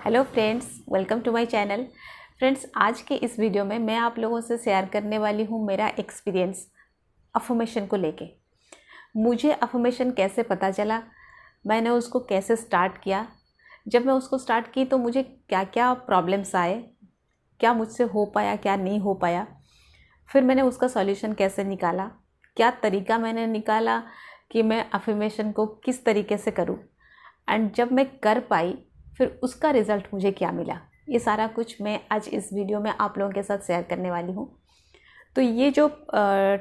Hello friends, welcome to my channel. Friends, आज के इस वीडियो में मैं आप लोगों से शेयर करने वाली हूँ मेरा एक्सपीरियंस अफर्मेशन को लेके। मुझे अफर्मेशन कैसे पता चला, मैंने उसको कैसे स्टार्ट किया, जब मैं उसको स्टार्ट की तो मुझे क्या क्या प्रॉब्लम्स आए, क्या मुझसे हो पाया, क्या नहीं हो पाया, फिर मैंने उसका सॉल्यूशन कैसे निकाला, क्या तरीका मैंने निकाला कि मैं अफर्मेशन को किस तरीके से करूँ, एंड जब मैं कर पाई फिर उसका रिज़ल्ट मुझे क्या मिला, ये सारा कुछ मैं आज इस वीडियो में आप लोगों के साथ शेयर करने वाली हूँ। तो ये जो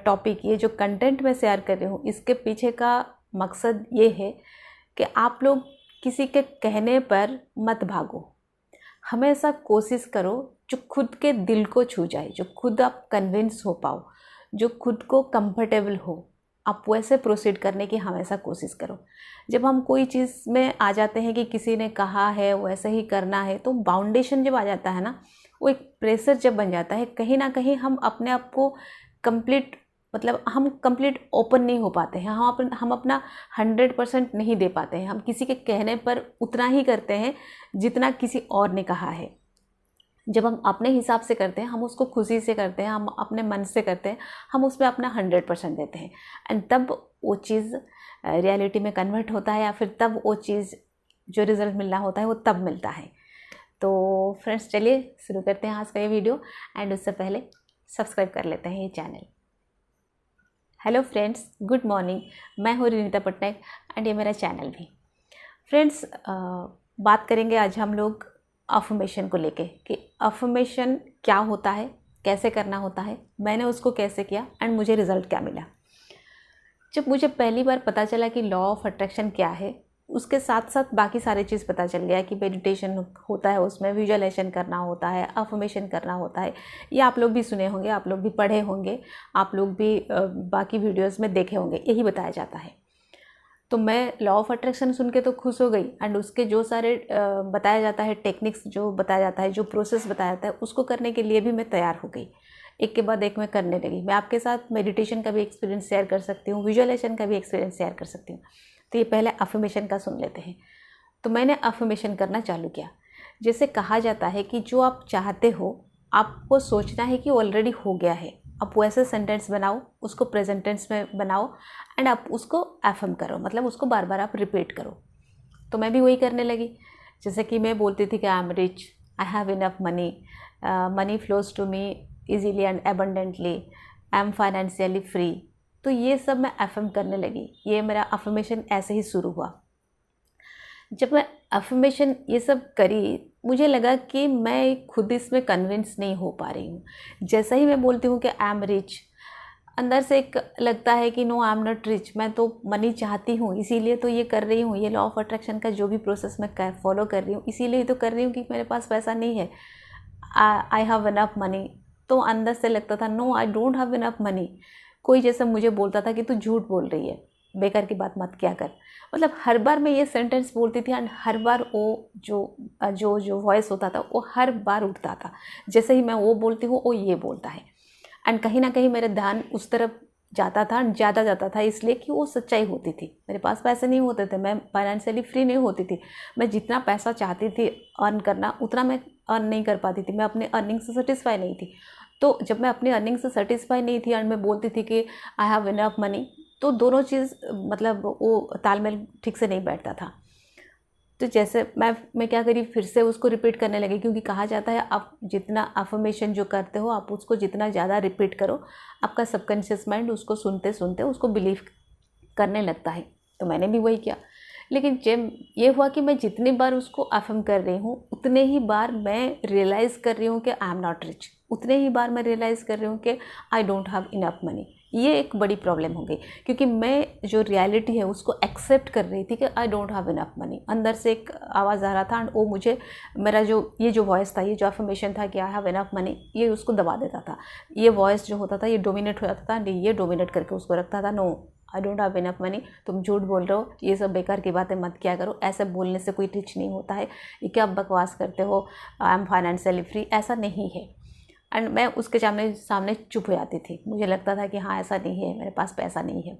टॉपिक, ये जो कंटेंट मैं शेयर कर रही हूँ, इसके पीछे का मकसद ये है कि आप लोग किसी के कहने पर मत भागो। हमेशा कोशिश करो जो खुद के दिल को छू जाए, जो खुद आप कन्विंस हो पाओ, जो खुद को कंफर्टेबल हो, आप वैसे प्रोसीड करने की हमेशा कोशिश करो। जब हम कोई चीज़ में आ जाते हैं कि किसी ने कहा है वैसे ही करना है, तो बाउंडेशन जब आ जाता है ना, वो एक प्रेशर जब बन जाता है, कहीं ना कहीं हम अपने आप को कंप्लीट हम कंप्लीट ओपन नहीं हो पाते हैं, हम अपना 100% नहीं दे पाते हैं। हम किसी के कहने पर उतना ही करते हैं जितना किसी और ने कहा है। जब हम अपने हिसाब से करते हैं, हम उसको खुशी से करते हैं, हम अपने मन से करते हैं, हम उसमें अपना 100% देते हैं, एंड तब वो चीज़ रियलिटी में कन्वर्ट होता है, या फिर तब वो चीज़ जो रिज़ल्ट मिलना होता है वो तब मिलता है। तो फ्रेंड्स, चलिए शुरू करते हैं आज का ये वीडियो, एंड उससे पहले सब्सक्राइब कर लेते हैं ये channel. Hello friends, good morning. मैं हूँ रिनीता पटनायक एंड ये मेरा चैनल भी। फ्रेंड्स, बात करेंगे आज हम लोग अफर्मेशन को लेके कि अफर्मेशन क्या होता है, कैसे करना होता है, मैंने उसको कैसे किया एंड मुझे रिज़ल्ट क्या मिला। जब मुझे पहली बार पता चला कि लॉ ऑफ अट्रैक्शन क्या है, उसके साथ साथ बाकी सारी चीज़ पता चल गया कि मेडिटेशन होता है, उसमें विजुअलाइजेशन करना होता है, अफर्मेशन करना होता है। ये आप लोग भी सुने होंगे, आप लोग भी पढ़े होंगे, आप लोग भी बाकी वीडियोज़ में देखे होंगे, यही बताया जाता है। तो मैं लॉ ऑफ अट्रैक्शन सुन के तो खुश हो गई, एंड उसके जो सारे बताया जाता है, टेक्निक्स जो बताया जाता है, जो प्रोसेस बताया जाता है, उसको करने के लिए भी मैं तैयार हो गई। एक के बाद एक मैं करने लगी। मैं आपके साथ मेडिटेशन का भी एक्सपीरियंस शेयर कर सकती हूँ, विजुअलाइजेशन का भी एक्सपीरियंस शेयर कर सकती हूँ। तो ये पहले अफर्मेशन का सुन लेते हैं। तो मैंने अफर्मेशन करना चालू किया। जैसे कहा जाता है कि जो आप चाहते हो, आपको सोचना है कि ऑलरेडी हो गया है। आप वैसे सेंटेंस बनाओ, उसको प्रेजेंट टेंस में बनाओ, एंड आप उसको एफर्म करो, मतलब उसको बार बार आप रिपीट करो। तो मैं भी वही करने लगी। जैसे कि मैं बोलती थी कि I am rich, I have enough money, money flows to me easily and abundantly, I am financially free. तो ये सब मैं एफर्म करने लगी। ये मेरा अफर्मेशन ऐसे ही शुरू हुआ। जब मैं अफर्मेशन ये सब करी, मुझे लगा कि मैं खुद इसमें कन्विंस नहीं हो पा रही हूँ। जैसा ही मैं बोलती हूँ कि आई एम रिच, अंदर से एक लगता है कि no, I am not rich. मैं तो मनी चाहती हूँ, इसीलिए तो ये कर रही हूँ। ये लॉ ऑफ अट्रैक्शन का जो भी प्रोसेस मैं फॉलो कर रही हूँ, इसीलिए तो कर रही हूँ कि मेरे पास पैसा नहीं है। I have enough money. तो अंदर से लगता था no, I don't have enough money. कोई जैसे मुझे बोलता था कि तू झूठ बोल रही है, बेकार की बात मत किया कर। मतलब हर बार मैं ये सेंटेंस बोलती थी, एंड हर बार वो जो वॉइस होता था वो हर बार उठता था। जैसे ही मैं वो बोलती हूँ, वो ये बोलता है, एंड कहीं ना कहीं मेरा ध्यान उस तरफ जाता था, ज़्यादा जाता था, इसलिए कि वो सच्चाई होती थी। मेरे पास पैसे नहीं होते थे, मैं फाइनेंशियली फ्री नहीं होती थी। मैं जितना पैसा चाहती थी अर्न करना, उतना मैं अर्न नहीं कर पाती थी। मैं अपने अर्निंग से सेटिस्फाई नहीं थी। तो जब मैं अपनी अर्निंग से सेटिस्फाई नहीं थी और मैं बोलती थी कि आई हैव इनफ मनी, तो दोनों चीज़ वो तालमेल ठीक से नहीं बैठता था। तो जैसे मैं क्या करी, फिर से उसको रिपीट करने लगी, क्योंकि कहा जाता है आप जितना अफर्मेशन जो करते हो, आप उसको जितना ज़्यादा रिपीट करो, आपका सबकॉन्शियस माइंड उसको सुनते सुनते उसको बिलीव करने लगता है। तो मैंने भी वही किया। लेकिन जब ये हुआ कि मैं जितनी बार उसको अफर्म कर रही हूँ, उतने ही बार मैं रियलाइज़ कर रही हूँ कि आई एम नॉट रिच। उतने ही बार मैं रियलाइज़ कर रही हूँ कि आई डोंट हैव इनफ मनी। ये एक बड़ी प्रॉब्लम हो गई, क्योंकि मैं जो रियलिटी है उसको एक्सेप्ट कर रही थी कि आई डोंट हैव इनफ मनी। अंदर से एक आवाज़ आ रहा था, एंड वो मुझे, मेरा जो वॉइस था, ये जो अफर्मेशन था कि आई हैव इनफ मनी, ये उसको दबा देता था। ये वॉइस जो होता था, ये डोमिनेट हो जाता था, ये डोमिनेट करके उसको रखता था, no, I don't have enough money, तुम झूठ बोल रहे हो, ये सब बेकार की बातें मत किया करो, ऐसे बोलने से कोई रिच नहीं होता है, ये क्या बकवास करते हो, आई एम फाइनेंशियली फ्री, ऐसा नहीं है। एंड मैं उसके सामने चुप हो जाती थी। मुझे लगता था कि हाँ, ऐसा नहीं है, मेरे पास पैसा नहीं है।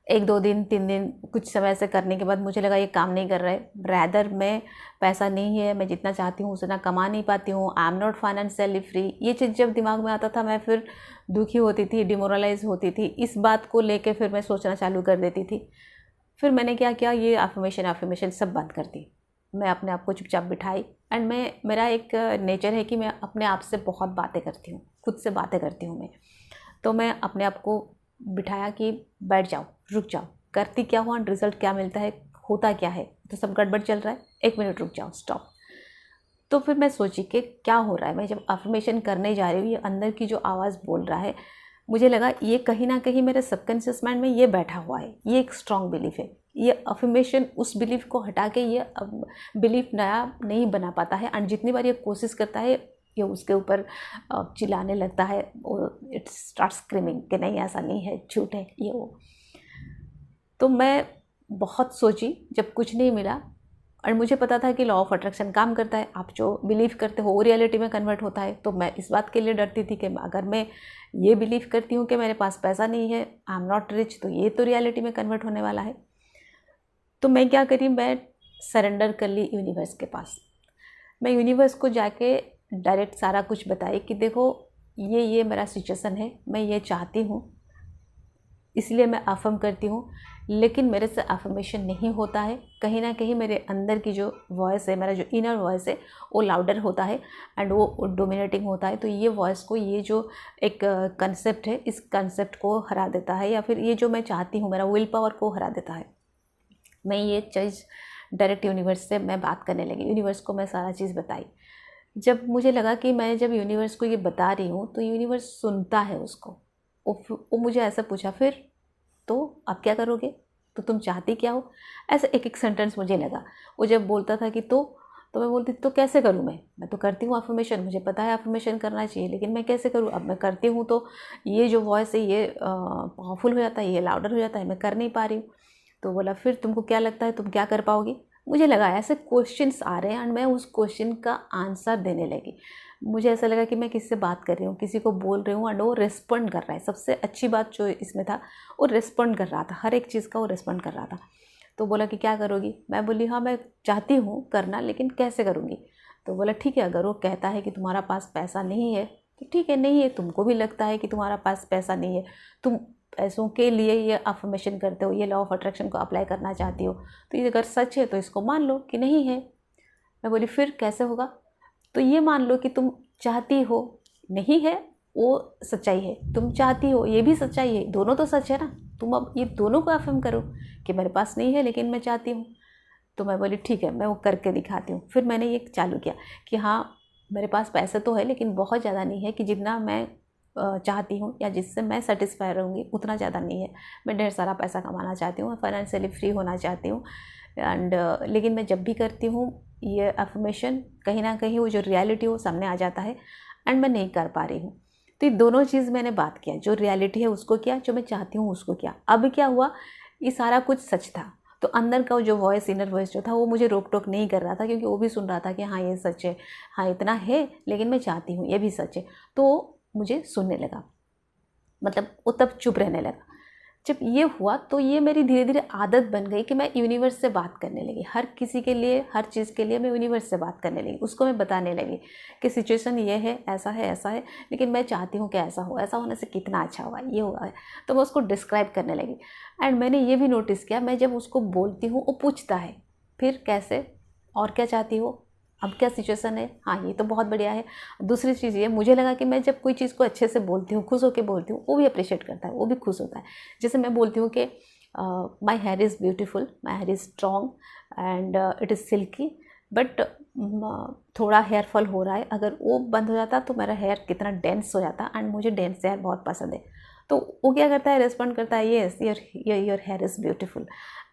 1-2 दिन 3 दिन कुछ समय से करने के बाद मुझे लगा ये काम नहीं कर रहा है, रैदर मैं पैसा नहीं है, मैं जितना चाहती हूँ उतना कमा नहीं पाती हूँ, आई एम नॉट फाइनेंशियली फ्री। ये चीज़ जब दिमाग में आता था मैं फिर दुखी होती थी, डिमोरलाइज होती थी। इस बात को लेके फिर मैं सोचना चालू कर देती थी। फिर मैंने क्या किया, ये अफर्मेशन सब बंद कर दी। मैं अपने आप को चुपचाप बिठाई एंड मेरा एक नेचर है कि मैं अपने आप से बहुत बातें करती हूँ, खुद से बातें करती हूँ मैं। तो मैं अपने आप को बिठाया कि बैठ जाओ, रुक जाओ, करती क्या हुआ, रिजल्ट क्या मिलता है, होता क्या है, तो सब गड़बड़ चल रहा है, 1 मिनट रुक जाओ, स्टॉप। तो फिर मैं सोची कि क्या हो रहा है, मैं जब अफर्मेशन करने जा रही हूँ, ये अंदर की जो आवाज़ बोल रहा है, मुझे लगा ये कहीं ना कहीं मेरे सबकॉन्शियस माइंड में ये बैठा हुआ है, ये एक स्ट्रॉन्ग बिलीफ है। ये अफर्मेशन उस बिलीफ को हटा के ये बिलीफ नया नहीं बना पाता है। एंड जितनी बार ये कोशिश करता है ये उसके ऊपर चिल्लाने लगता है, इट स्टार्ट स्क्रीमिंग कि नहीं ऐसा नहीं है, झूठ है ये वो। तो मैं बहुत सोची, जब कुछ नहीं मिला, और मुझे पता था कि लॉ ऑफ अट्रैक्शन काम करता है, आप जो बिलीव करते हो वो रियलिटी में कन्वर्ट होता है। तो मैं इस बात के लिए डरती थी कि अगर मैं ये बिलीव करती हूँ कि मेरे पास पैसा नहीं है, आई एम नॉट रिच, तो ये तो रियलिटी में कन्वर्ट होने वाला है। तो मैं क्या करी, मैं सरेंडर कर ली यूनिवर्स के पास। मैं यूनिवर्स को जाके डायरेक्ट सारा कुछ बताई कि देखो ये मेरा सिचुएशन है, मैं ये चाहती हूँ, इसलिए मैं अफर्म करती हूँ, लेकिन मेरे से अफर्मेशन नहीं होता है। कहीं ना कहीं मेरे अंदर की जो वॉइस है, मेरा जो इनर वॉइस है, वो लाउडर होता है एंड वो डोमिनेटिंग होता है। तो ये वॉइस को, ये जो एक कंसेप्ट है, इस कंसेप्ट को हरा देता है, या फिर ये जो मैं चाहती हूँ, मेरा विल पावर को हरा देता है। मैं ये चीज़ डायरेक्ट यूनिवर्स से मैं बात करने लगी, यूनिवर्स को मैं सारा चीज़ बताई। जब मुझे लगा कि मैं जब यूनिवर्स को ये बता रही हूँ तो यूनिवर्स सुनता है उसको। वो मुझे ऐसा पूछा, फिर तो अब क्या करोगे, तो तुम चाहती क्या हो, ऐसे एक सेंटेंस मुझे लगा। वो जब बोलता था कि तो मैं बोलती तो कैसे करूँ, मैं तो करती हूँ अफर्मेशन, मुझे पता है अफर्मेशन करना चाहिए, लेकिन मैं कैसे करूँ। अब मैं करती हूँ तो ये जो वॉइस है ये पावरफुल हो जाता है, ये लाउडर हो जाता है, मैं कर नहीं पा रही हूँ। तो बोला फिर तुमको क्या लगता है तुम क्या कर पाओगी। मुझे लगा ऐसे क्वेश्चंस आ रहे हैं एंड मैं उस क्वेश्चन का आंसर देने लगी। मुझे ऐसा लगा कि मैं किससे बात कर रही हूँ, किसी को बोल रही हूँ एंड वो रिस्पॉन्ड कर रहा है। सबसे अच्छी बात जो इसमें था, वो रिस्पॉन्ड कर रहा था, हर एक चीज़ का वो रिस्पॉन्ड कर रहा था। तो बोला कि क्या करोगी, मैं बोली हाँ मैं चाहती हूँ करना, लेकिन कैसे करूँगी। तो बोला ठीक है, अगर वो कहता है कि तुम्हारा पास पैसा नहीं है तो ठीक है, नहीं है, तुमको भी लगता है कि तुम्हारा पास पैसा नहीं है, तुम पैसों के लिए ये अफर्मेशन करते हो, ये लॉ ऑफ अट्रैक्शन को अप्लाई करना चाहती हो, तो ये अगर सच है तो इसको मान लो कि नहीं है। मैं बोली फिर कैसे होगा। तो ये मान लो कि तुम चाहती हो, नहीं है वो सच्चाई है, तुम चाहती हो ये भी सच्चाई है, दोनों तो सच है ना। तुम अब ये दोनों को अफर्म करो कि मेरे पास नहीं है लेकिन मैं चाहती हूँ। तो मैं बोली ठीक है, मैं वो करके दिखाती हूँ। फिर मैंने ये चालू किया कि हाँ मेरे पास पैसे तो है लेकिन बहुत ज़्यादा नहीं है कि जितना मैं चाहती हूँ या जिससे मैं सेटिस्फाई रहूँगी उतना ज़्यादा नहीं है। मैं ढेर सारा पैसा कमाना चाहती हूँ, मैं फाइनेंशियली फ्री होना चाहती हूँ एंड लेकिन मैं जब भी करती हूँ ये अफर्मेशन, कहीं ना कहीं वो जो रियलिटी है वो सामने आ जाता है एंड मैं नहीं कर पा रही हूँ। तो ये दोनों चीज़ मैंने बात किया, जो रियलिटी है उसको किया, जो मैं चाहती हूँ उसको किया। अब क्या हुआ, ये सारा कुछ सच था। तो अंदर का जो वॉइस, इनर वॉइस जो था, वो मुझे रोक टोक नहीं कर रहा था, क्योंकि वो भी सुन रहा था कि हाँ ये सच है, हाँ इतना है लेकिन मैं चाहती हूँ, ये भी सच है। तो मुझे सुनने लगा, मतलब वो तब चुप रहने लगा। जब ये हुआ तो ये मेरी धीरे धीरे आदत बन गई कि मैं यूनिवर्स से बात करने लगी। हर किसी के लिए, हर चीज़ के लिए मैं यूनिवर्स से बात करने लगी। उसको मैं बताने लगी कि सिचुएशन ये है, ऐसा है, ऐसा है, लेकिन मैं चाहती हूँ कि ऐसा हो, ऐसा होने से कितना अच्छा होगा, ये हुआ है। तो मैं उसको डिस्क्राइब करने लगी एंड मैंने ये भी नोटिस किया, मैं जब उसको बोलती हूँ वो पूछता है फिर कैसे और क्या चाहती हो, अब क्या सिचुएशन है, हाँ ये तो बहुत बढ़िया है। दूसरी चीज़ ये, मुझे लगा कि मैं जब कोई चीज़ को अच्छे से बोलती हूँ, खुश होकर बोलती हूँ, वो भी अप्रिशिएट करता है, वो भी खुश होता है। जैसे मैं बोलती हूँ कि my hair is beautiful, my hair is strong and it is silky, but थोड़ा हेयर फॉल हो रहा है, अगर वो बंद हो जाता तो मेरा हेयर कितना डेंस हो जाता एंड मुझे डेंस हेयर बहुत पसंद है। तो वो क्या करता है, रिस्पॉन्ड करता है yes your hair is beautiful,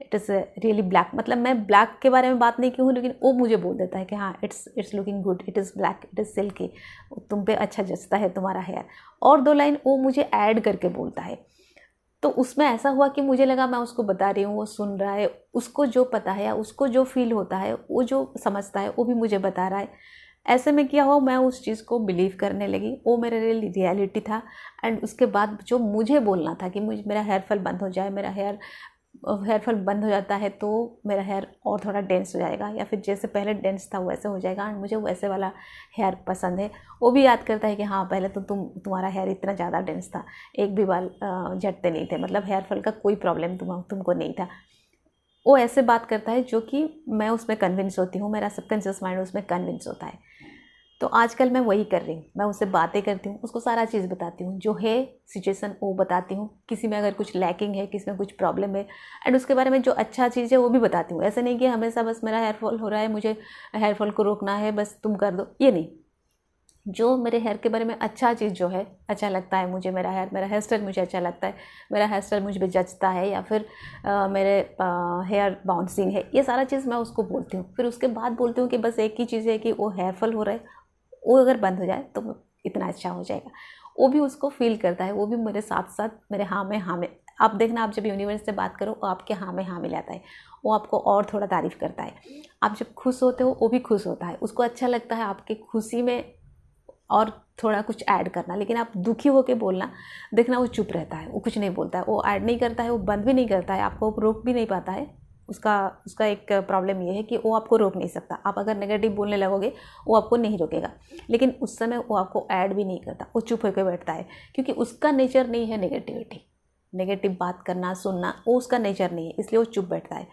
it is really black. मतलब मैं ब्लैक के बारे में बात नहीं की हूँ, लेकिन वो मुझे बोल देता है कि हाँ it's looking good, it is black, it is silky, तुम पे अच्छा जचता है तुम्हारा हेयर। और 2 लाइन वो मुझे ऐड करके बोलता है। तो उसमें ऐसा हुआ कि मुझे लगा मैं उसको बता रही हूँ, वो सुन रहा है, उसको जो पता है या उसको जो फील होता है, वो जो समझता है वो भी मुझे बता रहा है। ऐसे में क्या हुआ, मैं उस चीज़ को बिलीव करने लगी, वो मेरे लिए रियलिटी था। एंड उसके बाद जो मुझे बोलना था कि मुझे मेरा हेयर फॉल बंद हो जाए, मेरा हेयर हेयर फॉल बंद हो जाता है तो मेरा हेयर और थोड़ा डेंस हो जाएगा, या फिर जैसे पहले डेंस था वैसे हो जाएगा। एंड मुझे वैसे वाला हेयर पसंद है। वो भी याद करता है कि हाँ पहले तो तुम्हारा हेयर इतना ज़्यादा डेंस था, एक भी बाल झड़ते नहीं थे, मतलब हेयर फॉल का कोई प्रॉब्लम तुमको नहीं था। वो ऐसे बात करता है जो कि मैं उसमें कन्विंस होती हूँ, मेरा सबकॉन्शियस माइंड उसमें कन्विंस होता है। तो आजकल मैं वही कर रही हूँ, मैं उससे बातें करती हूँ, उसको सारा चीज़ बताती हूँ, जो है सिचुएशन वो बताती हूँ, किसी में अगर कुछ लैकिंग है, किसी में कुछ प्रॉब्लम है, एंड उसके बारे में जो अच्छा चीज़ है वो भी बताती हूँ। ऐसे नहीं कि हमेशा बस मेरा हेयर फॉल हो रहा है, मुझे हेयर फॉल को रोकना है, बस तुम कर दो, ये नहीं। जो मेरे हेयर के बारे में अच्छा चीज़ जो है, अच्छा लगता है मुझे, मेरा हेयर स्टाइल मुझे अच्छा लगता है, मेरा हेयर स्टाइल मुझे जचता है, या फिर मेरे हेयर बाउंसिंग है, ये सारा चीज़ मैं उसको बोलती हूँ। फिर उसके बाद बोलती हूँ कि बस एक ही चीज़ है कि वो हेयर फॉल हो रहा है, वो अगर बंद हो जाए तो इतना अच्छा हो जाएगा। वो भी उसको फील करता है, वो भी मेरे साथ साथ मेरे हाँ में आप देखना, आप जब यूनिवर्स से बात करो वो आपके हाँ में मिलाता है, वो आपको और थोड़ा तारीफ़ करता है। आप जब खुश होते हो वो भी खुश होता है, उसको अच्छा लगता है आपकी खुशी में और थोड़ा कुछ ऐड करना। लेकिन आप दुखी होकर बोलना, देखना वो चुप रहता है, वो कुछ नहीं बोलता है, वो ऐड नहीं करता है, वो बंद भी नहीं करता है, आपको रोक भी नहीं पाता है। उसका एक प्रॉब्लम ये है कि वो आपको रोक नहीं सकता। आप अगर नेगेटिव बोलने लगोगे वो आपको नहीं रोकेगा, लेकिन उस समय वो आपको ऐड भी नहीं करता, वो चुप होकर बैठता है, क्योंकि उसका नेचर नहीं है नेगेटिव बात करना, सुनना, वो उसका नेचर नहीं है, इसलिए वो चुप बैठता है।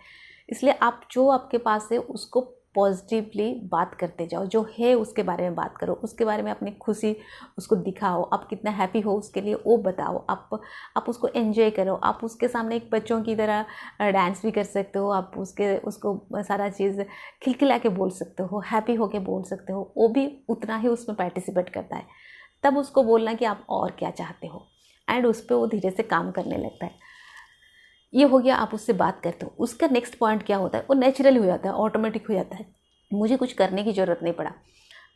इसलिए आप जो आपके पास है उसको पॉजिटिवली बात करते जाओ, जो है उसके बारे में बात करो, उसके बारे में अपनी खुशी उसको दिखाओ, आप कितना हैप्पी हो उसके लिए वो बताओ, आप उसको एंजॉय करो। आप उसके सामने एक बच्चों की तरह डांस भी कर सकते हो, आप उसको सारा चीज़ खिलखिला के बोल सकते हो, हैप्पी होके बोल सकते हो, वो भी उतना ही उसमें पार्टिसिपेट करता है। तब उसको बोलना कि आप और क्या चाहते हो, एंड उस पर वो धीरे से काम करने लगता है। ये हो गया, आप उससे बात करते हो। उसका नेक्स्ट पॉइंट क्या होता है, वो नेचुरली हो जाता है, ऑटोमेटिक हो जाता है, मुझे कुछ करने की ज़रूरत नहीं पड़ा।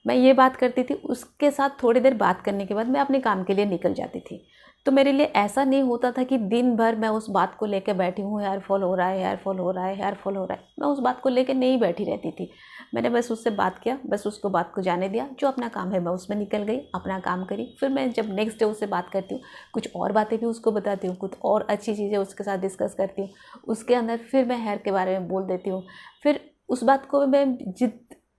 मैं ये बात करती थी, उसके साथ थोड़ी देर बात करने के बाद मैं अपने काम के लिए निकल जाती थी। तो मेरे लिए ऐसा नहीं होता था कि दिन भर मैं उस बात को लेकर बैठी हूँ, हेयर फॉल हो रहा है, हेयर फॉल हो रहा है, हेयर फॉल हो रहा है। मैं उस बात को लेकर नहीं बैठी रहती थी। मैंने बस उससे बात किया, बस उसको बात को जाने दिया, जो अपना काम है मैं उसमें निकल गई, अपना काम करी। फिर मैं जब नेक्स्ट डे उससे बात करती हूँ, कुछ और बातें भी उसको बताती हूँ, कुछ और अच्छी चीज़ें उसके साथ डिस्कस करती हूँ। उसके अंदर फिर मैं हेयर के बारे में बोल देती हूँ। फिर उस बात को मैं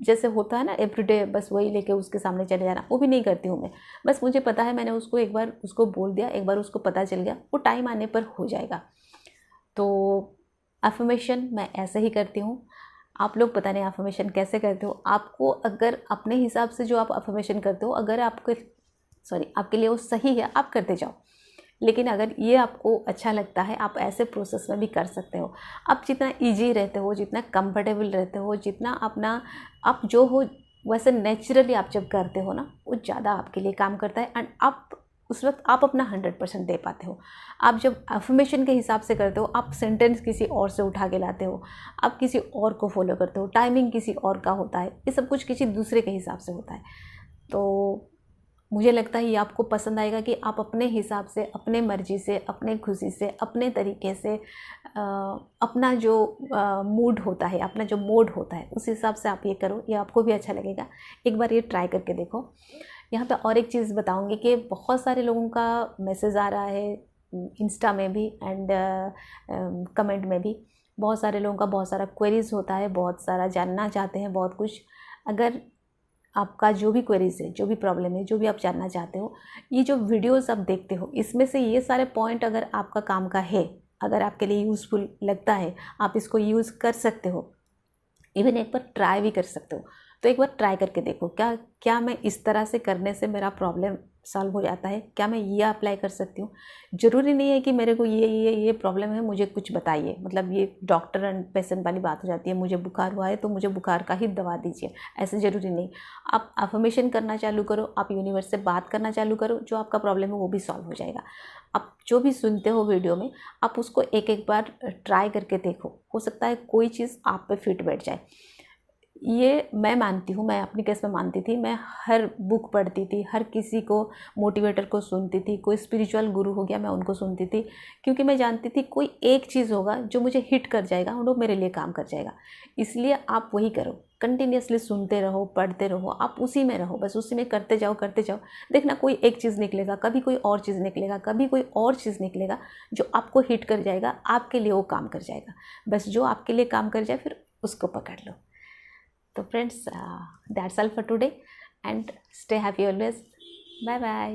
जैसे होता है ना एवरीडे, बस वही लेके उसके सामने चले जाना, वो भी नहीं करती हूँ मैं। बस मुझे पता है मैंने उसको एक बार उसको बोल दिया, एक बार उसको पता चल गया, वो टाइम आने पर हो जाएगा। तो अफर्मेशन मैं ऐसे ही करती हूँ। आप लोग पता नहीं अफर्मेशन कैसे करते हो। आपको अगर अपने हिसाब से जो आप अफर्मेशन करते हो, अगर आपके लिए वो सही है, आप करते जाओ। लेकिन अगर ये आपको अच्छा लगता है, आप ऐसे प्रोसेस में भी कर सकते हो। आप जितना इजी रहते हो, जितना कंफर्टेबल रहते हो, जितना अपना आप जो हो वैसे नेचुरली आप जब करते हो ना, वो ज़्यादा आपके लिए काम करता है। एंड आप उस वक्त आप अपना 100% दे पाते हो। आप जब अफर्मेशन के हिसाब से करते हो, आप सेंटेंस किसी और से उठा के लाते हो, आप किसी और को फॉलो करते हो, टाइमिंग किसी और का होता है, ये सब कुछ किसी दूसरे के हिसाब से होता है। तो मुझे लगता है ये आपको पसंद आएगा कि आप अपने हिसाब से, अपने मर्जी से, अपने खुशी से, अपने तरीके से अपना जो मूड होता है, अपना जो मोड होता है, उस हिसाब से आप ये करो। ये आपको भी अच्छा लगेगा, एक बार ये ट्राई करके देखो। यहाँ पे और एक चीज़ बताऊँगी कि बहुत सारे लोगों का मैसेज आ रहा है इंस्टा में भी एंड कमेंट में भी। बहुत सारे लोगों का बहुत सारा क्वेरीज़ होता है, बहुत सारा जानना चाहते हैं, बहुत कुछ। अगर आपका जो भी क्वेरीज़ है, जो भी प्रॉब्लम है, जो भी आप जानना चाहते हो, ये जो वीडियोस आप देखते हो, इसमें से ये सारे पॉइंट अगर आपका काम का है, अगर आपके लिए यूज़फुल लगता है, आप इसको यूज़ कर सकते हो, इवन एक बार ट्राई भी कर सकते हो। तो एक बार ट्राई करके देखो, क्या मैं इस तरह से करने से मेरा प्रॉब्लम सॉल्व हो जाता है, क्या मैं ये अप्लाई कर सकती हूँ। ज़रूरी नहीं है कि मेरे को ये प्रॉब्लम है, मुझे कुछ बताइए, मतलब ये डॉक्टर एंड पेशेंट वाली बात हो जाती है। मुझे बुखार हुआ है तो मुझे बुखार का ही दवा दीजिए, ऐसे ज़रूरी नहीं। आप अफर्मेशन करना चालू करो, आप यूनिवर्स से बात करना चालू करो, जो आपका प्रॉब्लम है वो भी सॉल्व हो जाएगा। आप जो भी सुनते हो वीडियो में, आप उसको एक बार ट्राई करके देखो, हो सकता है कोई चीज़ आप पे फिट बैठ जाए। ये मैं मानती हूँ, मैं अपनी केस में मानती थी। मैं हर बुक पढ़ती थी, हर किसी को मोटिवेटर को सुनती थी, कोई स्पिरिचुअल गुरु हो गया मैं उनको सुनती थी, क्योंकि मैं जानती थी कोई एक चीज़ होगा जो मुझे हिट कर जाएगा और वो मेरे लिए काम कर जाएगा। इसलिए आप वही करो, कंटिन्यूसली सुनते रहो, पढ़ते रहो, आप उसी में रहो, बस उसी में करते जाओ करते जाओ। देखना कोई एक चीज़ निकलेगा, कभी कोई और चीज़ निकलेगा, कभी कोई और चीज़ निकलेगा जो आपको हिट कर जाएगा, आपके लिए वो काम कर जाएगा। बस जो आपके लिए काम कर जाए फिर उसको पकड़ लो। तो friends, that's all for today and stay happy always. Bye bye.